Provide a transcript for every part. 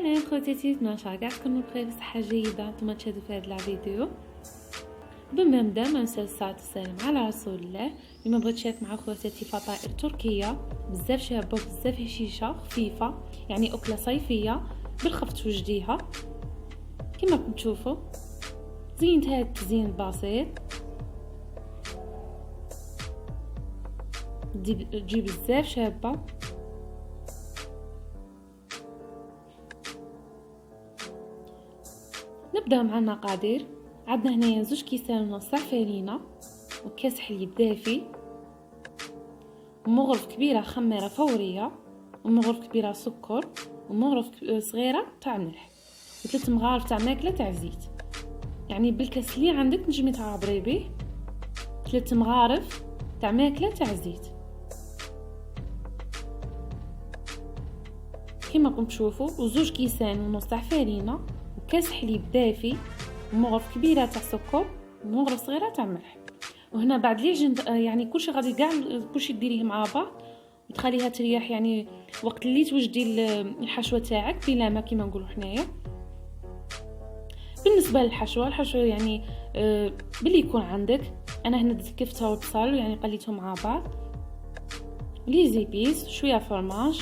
سلام خواتاتي، نتمنى كاع تكونوا بخير بصحه جيده. نتوما تشاهدوا في هذا الفيديو. قبل ما نبدا ما ننساوش الصلاه والسلام على رسول الله. اليوم بغيت نشارك مع خواتاتي فطائر تركيه بزاف شابه وبزاف هشيشه خفيفه، يعني اكله صيفيه بالخفت في وجديها. كما راكم تشوفوا زينتها التزيين البسيط، تجي بزاف شابه. نبدا مع المقادير. عندنا هنايا 2 كيسان ونص فرينه وكاس حليب دافي ومغرف كبيره خميره فوريه ومغرف كبيره سكر ومغرف صغيره تاع ملح و3 مغارف تاع ماكله تاع زيت. يعني بالكاس اللي عندك نجمي تعبري به 3 مغارف تاع ماكله تاع زيت. كما راكم تشوفوا و2 كيسان ونص تاع فرينه وكاس حليب دافي ومغرف كبيره تاع سكر ومغرف صغيره تاع ملح. وهنا بعد لي يعني كلشي غادي كاع كلشي ديريه مع بعض وتخليها تريح، يعني وقت اللي توجدي الحشوه تاعك بلا ما كيما نقولوا حنايا. بالنسبه للحشوه يعني باللي يكون عندك. انا هنا درت كفته وبصل يعني قليتهم مع بعض، لي زيبيس، شويه فرماج.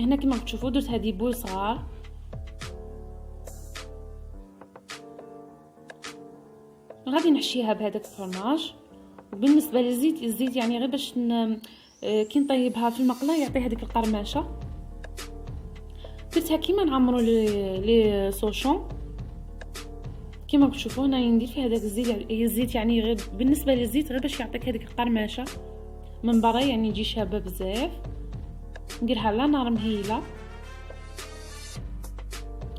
هنا كما تشوفوا درت هذه بول صغار. غادي نحشيها بهذاك الفرماج. وبالنسبه للزيت، الزيت يعني غير باش كي نطيبها في المقله يعطي هذيك القرمشه. درتها كيما نعمروا لي سوشون. كيما تشوفوا هنا ندير في هذاك الزيت يعني غير بالنسبه للزيت غير باش يعطيك هذيك القرمشه من برا، يعني يجي شابه بزاف. نديرها على نار مهيله،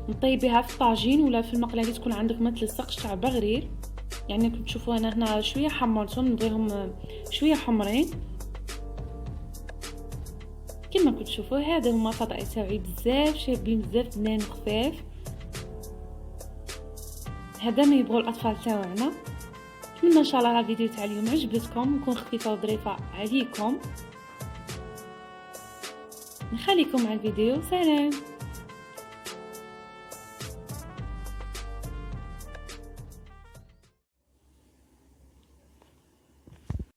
نطيبيها في طاجين ولا في المقله اللي تكون عندك ما تلصقش تاع بغرير. يعني كنت تشوفوا انا هنا شويه حمرتهم، نبغيهم شويه حمرين. كما كنت تشوفوا هذا هما فطائر تاعي بزاف شابين بزاف بنان وخفاف. هذا ما يبغوا الاطفال تاعنا. نتمنى ان شاء الله الفيديو تاع اليوم عجبتكم ويكون خفيفه وظريفه عليكم. نخليكم مع الفيديو. سلام.